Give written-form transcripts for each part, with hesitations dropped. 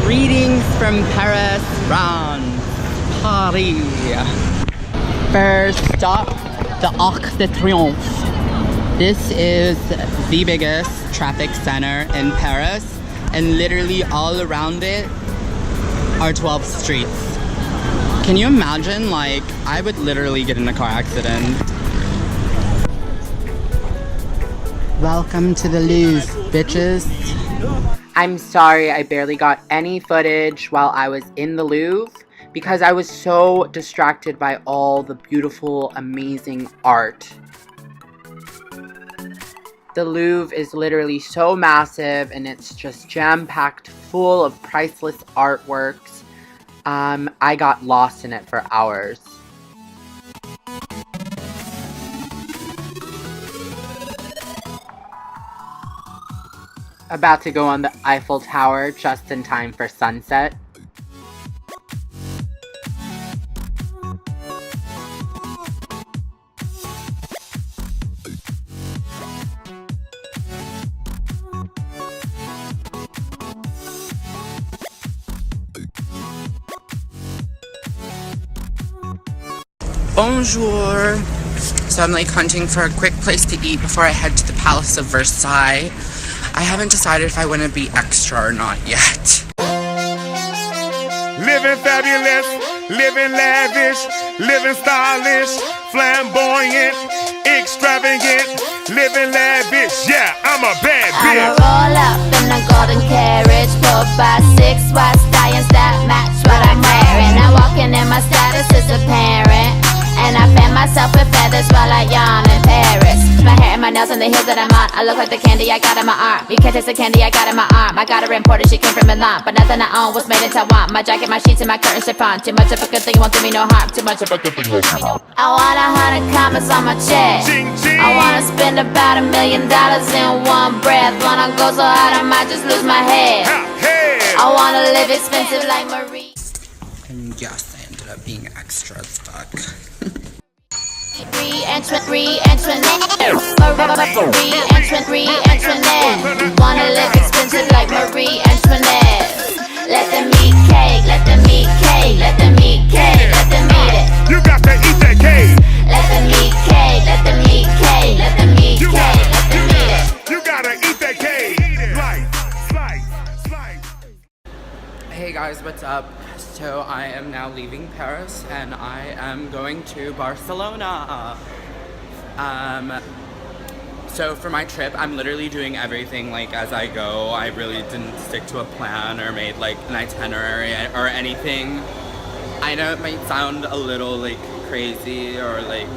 Greetings from Paris, France, Paris. First stop, the Arc de Triomphe. This is the biggest traffic center in Paris, and literally all around it are 12 streets. Can you imagine? Like, I would literally get in a car accident. Welcome to the Louvre, bitches. I'm sorry I barely got any footage while I was in the Louvre because I was so distracted by all the beautiful, amazing art. The Louvre is literally so massive and it's just jam-packed full of priceless artworks. I got lost in it for hours. About to go on the Eiffel Tower just in time for sunset. Bonjour! So I'm like hunting for a quick place to eat before I head to the Palace of Versailles. I haven't decided if I want to be extra or not yet. Living fabulous, living lavish, living stylish, flamboyant, extravagant, living lavish. Yeah, I'm a bad bitch. I'ma roll up in a golden carriage, 4x6 white stallions that match what I'm wearing. I'm walking in my status is apparent. And I fan myself with feathers while I yawn in Paris. My hair and my nails and the heels that I'm on, I look like the candy I got in my arm. You can't taste the candy I got in my arm. I got her imported, she came from Milan, but nothing I own was made in Taiwan. My jacket, my sheets, and my curtains chiffon. Too much of a good thing won't do me no harm. Too much of a good thing won't do me no harm. I want 100 commas on my check. I wanna spend about $1 million in one breath. Wanna go so hard I might just lose my head. I wanna live expensive like Marie. And yes, I ended up being extra as fuck. Wanna live expensive like Marie Antoinette. Let them eat cake, let them eat cake, let them eat cake, let them eat it. You got to eat that cake. Let them eat cake, let them eat cake, let them eat cake, let them eat it. You gotta eat that cake. Slice. Hey guys, what's up? So I am now leaving Paris and I am going to Barcelona. So for my trip, I'm literally doing everything like as I go. I really didn't stick to a plan or made like an itinerary or anything. I know it might sound a little like crazy or like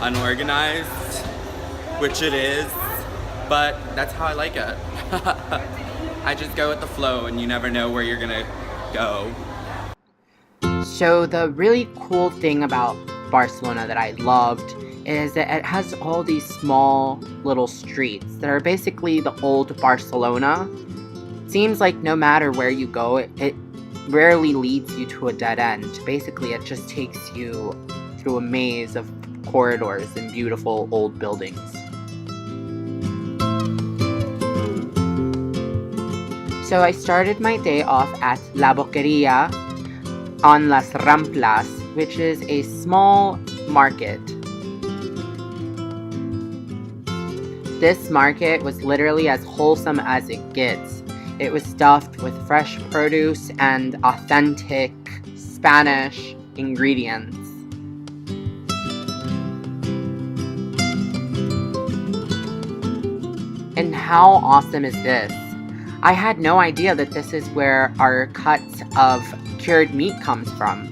unorganized, which it is, but that's how I like it. I just go with the flow and you never know where you're gonna go. So the really cool thing about Barcelona that I loved is that it has all these small little streets that are basically the old Barcelona. Seems like no matter where you go, it rarely leads you to a dead end. Basically, it just takes you through a maze of corridors and beautiful old buildings. So I started my day off at La Boqueria on Las Ramblas, which is a small market. This market was literally as wholesome as it gets. It was stuffed with fresh produce and authentic Spanish ingredients. And how awesome is this? I had no idea that this is where our cuts of cured meat comes from.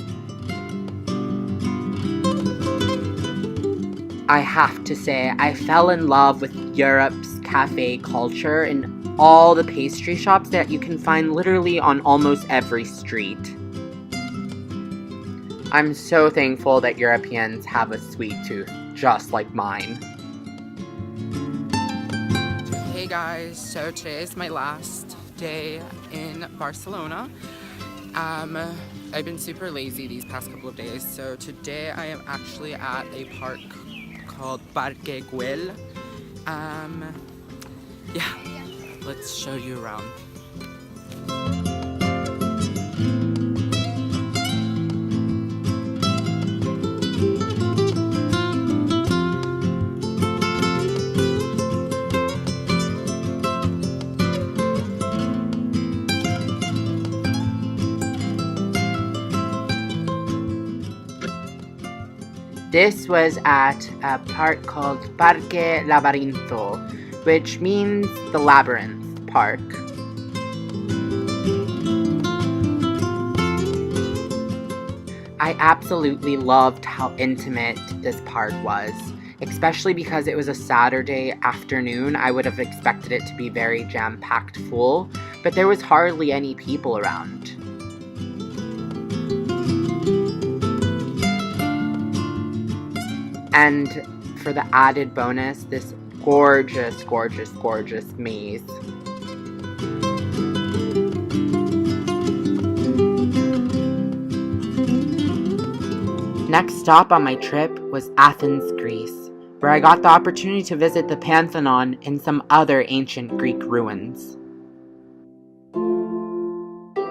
I have to say, I fell in love with Europe's cafe culture and all the pastry shops that you can find literally on almost every street. I'm so thankful that Europeans have a sweet tooth, just like mine. Hey guys, so today is my last day in Barcelona. I've been super lazy these past couple of days, so today I am actually at a park called Parque Güell. Yeah, let's show you around. This was at a park called Parque Labyrinto, which means the Labyrinth Park. I absolutely loved how intimate this park was, especially because it was a Saturday afternoon. I would have expected it to be very jam-packed full, but there was hardly any people around. And for the added bonus, this gorgeous, gorgeous, gorgeous maze. Next stop on my trip was Athens, Greece, where I got the opportunity to visit the Pantheon and some other ancient Greek ruins.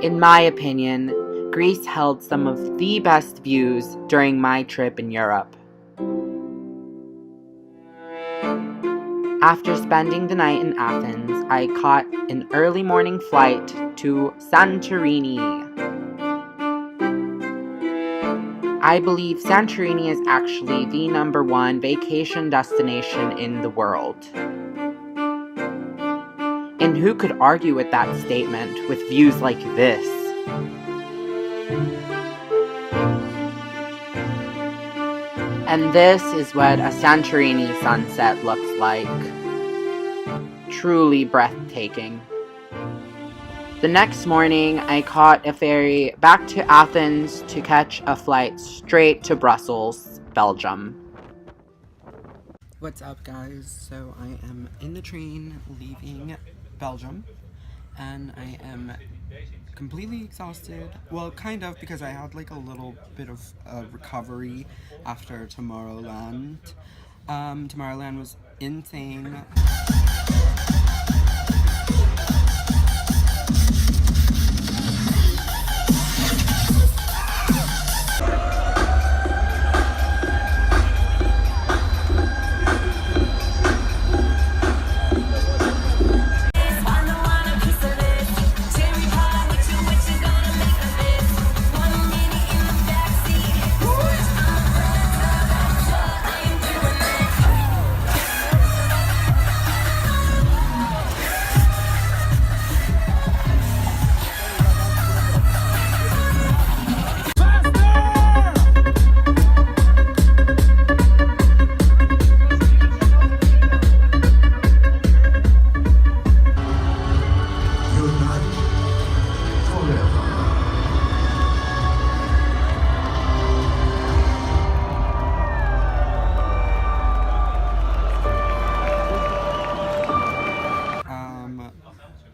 In my opinion, Greece held some of the best views during my trip in Europe. After spending the night in Athens, I caught an early morning flight to Santorini. I believe Santorini is actually the #1 vacation destination in the world. And who could argue with that statement with views like this? And this is what a Santorini sunset looks like. Truly breathtaking. The next morning, I caught a ferry back to Athens to catch a flight straight to Brussels, Belgium. What's up, guys? So I am in the train leaving Belgium, and I am completely exhausted. Well, kind of, because I had like a little bit of recovery after Tomorrowland. Tomorrowland was insane.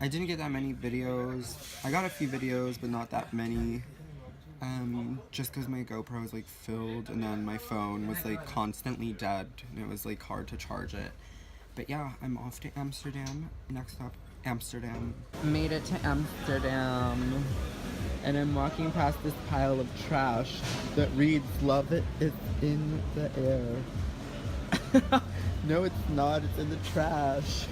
I didn't get that many videos. I got a few videos, but not that many. Just because my GoPro was like filled, and then my phone was like constantly dead, and it was like hard to charge it. But yeah, I'm off to Amsterdam. Next stop, Amsterdam. Made it to Amsterdam, and I'm walking past this pile of trash that reads, "Love it is in the air." No, it's not. It's in the trash.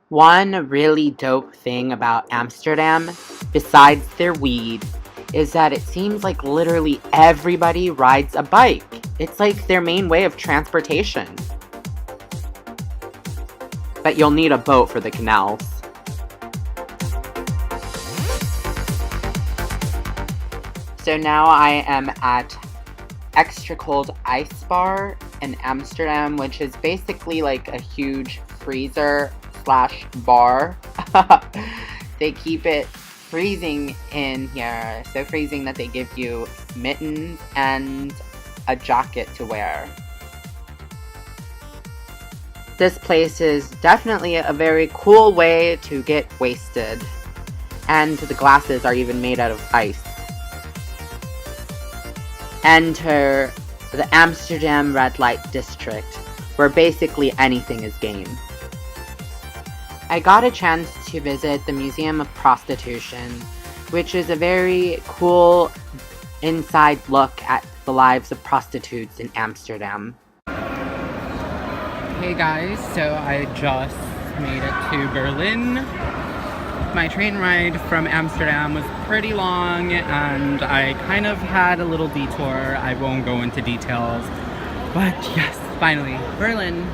One really dope thing about Amsterdam, besides their weed, is that it seems like literally everybody rides a bike. It's like their main way of transportation. but you'll need a boat for the canals. So now I am at Extra Cold Ice Bar in Amsterdam, which is basically like a huge freezer slash bar. They keep it freezing in here, so freezing that they give you mittens and a jacket to wear. This place is definitely a very cool way to get wasted, and the glasses are even made out of ice. Enter the Amsterdam Red Light District, where basically anything is game. I got a chance to visit the Museum of Prostitution, which is a very cool inside look at the lives of prostitutes in Amsterdam. Hey guys, so I just made it to Berlin. My train ride from Amsterdam was pretty long and I kind of had a little detour. I won't go into details, but yes, finally, Berlin.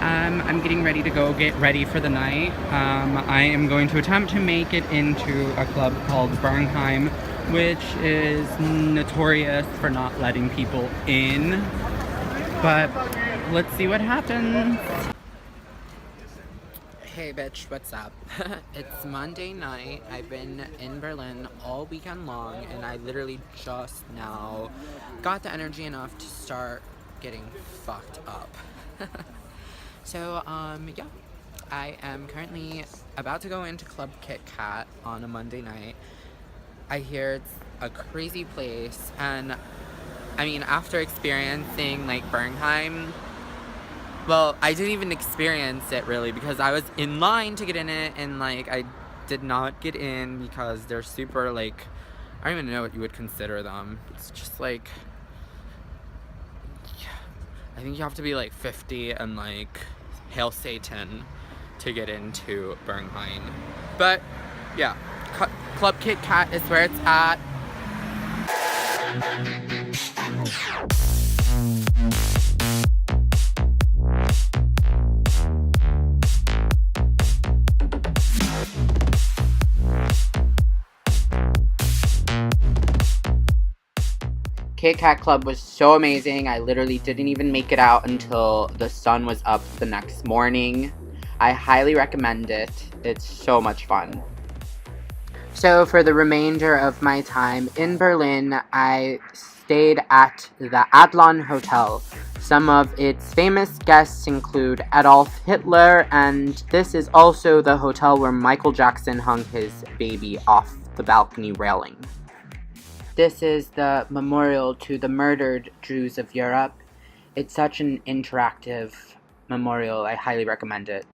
I'm getting ready to go get ready for the night. I am going to attempt to make it into a club called Bernheim, which is notorious for not letting people in, but let's see what happens. Hey bitch, what's up? It's Monday night. I've been in Berlin all weekend long and I literally just now got the energy enough to start getting fucked up. So, yeah. I am currently about to go into Club Kit Kat on a Monday night. I hear it's a crazy place and I mean, after experiencing like Bernheim, well, I didn't even experience it really because I was in line to get in it and like I did not get in because they're super like, I don't even know what you would consider them. It's just like, I think you have to be like 50 and like hail Satan to get into Bernheim. But yeah, Club Kit Kat is where it's at. Kit Kat Club was so amazing. I literally didn't even make it out until the sun was up the next morning. I highly recommend it. It's so much fun. So for the remainder of my time in Berlin, I stayed at the Adlon Hotel. Some of its famous guests include Adolf Hitler, and this is also the hotel where Michael Jackson hung his baby off the balcony railing. This is the memorial to the murdered Jews of Europe. It's such an interactive memorial. I highly recommend it.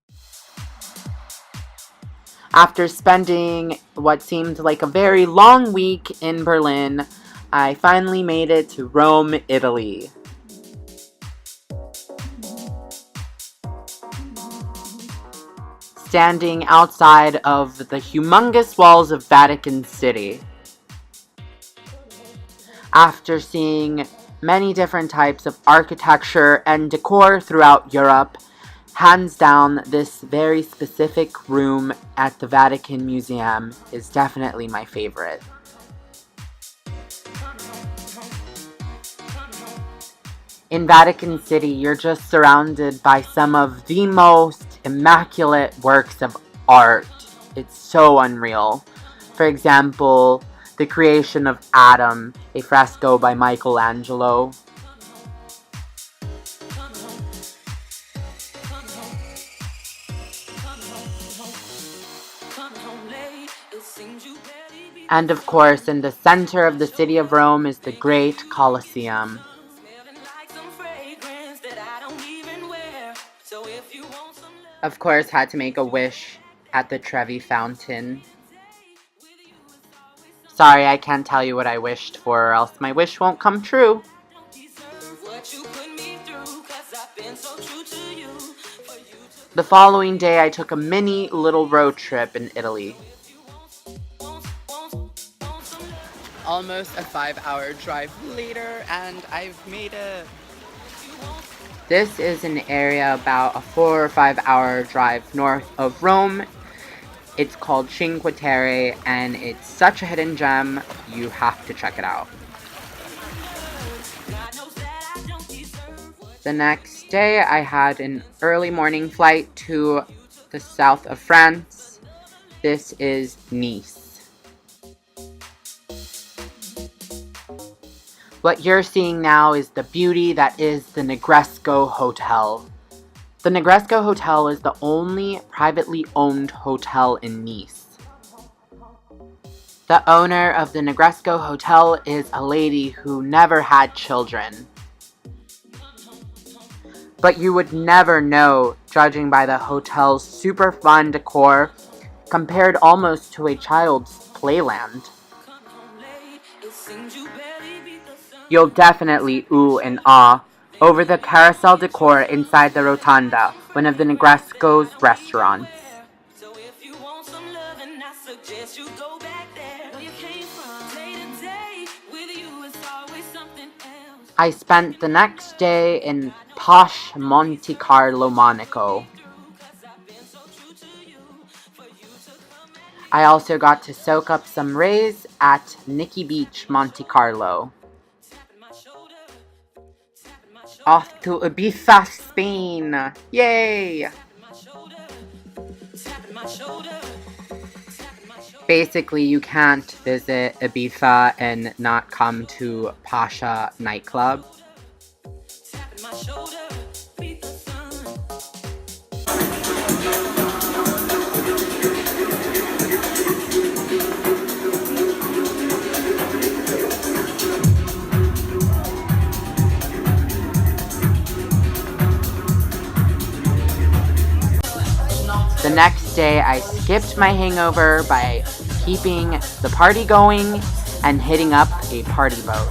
After spending what seemed like a very long week in Berlin, I finally made it to Rome, Italy. Standing outside of the humongous walls of Vatican City. After seeing many different types of architecture and decor throughout Europe, hands down, this very specific room at the Vatican Museum is definitely my favorite. In Vatican City, you're just surrounded by some of the most immaculate works of art. It's so unreal. For example, the creation of Adam, a fresco by Michelangelo. And of course, in the center of the city of Rome is the Great Colosseum. Of course, had to make a wish at the Trevi Fountain. Sorry, I can't tell you what I wished for, or else my wish won't come true. The following day, I took a mini little road trip in Italy. Almost a 5-hour drive later, and I've made it. This is an area about a 4 or 5 hour drive north of Rome. It's called Cinque Terre, and it's such a hidden gem, you have to check it out. The next day, I had an early morning flight to the south of France. This is Nice. What you're seeing now is the beauty that is the Negresco Hotel. The Negresco Hotel is the only privately owned hotel in Nice. The owner of the Negresco Hotel is a lady who never had children. But you would never know, judging by the hotel's super fun decor, compared almost to a child's playland. You'll definitely ooh and ah over the carousel decor inside the Rotunda, one of the Negresco's restaurants. I spent the next day in posh Monte Carlo, Monaco. I also got to soak up some rays at Nikki Beach, Monte Carlo. Off to Ibiza, Spain! Yay! Basically, you can't visit Ibiza and not come to Pasha nightclub. The next day, I skipped my hangover by keeping the party going and hitting up a party boat.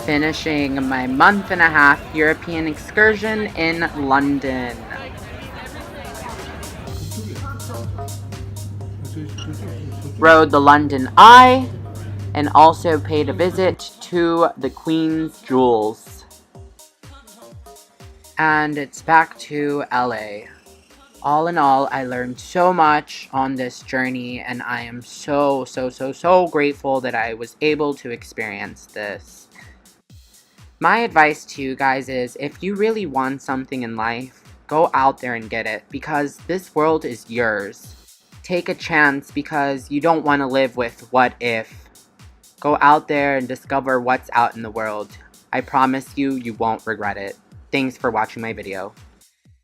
Finishing my month-and-a-half European excursion in London. Rode the London Eye and also paid a visit to the Queen's Jewels. And it's back to LA. All in all, I learned so much on this journey, and I am so grateful that I was able to experience this. My advice to you guys is, if you really want something in life, go out there and get it, because this world is yours. Take a chance, because you don't want to live with what if. Go out there and discover what's out in the world. I promise you, you won't regret it. Thanks for watching my video.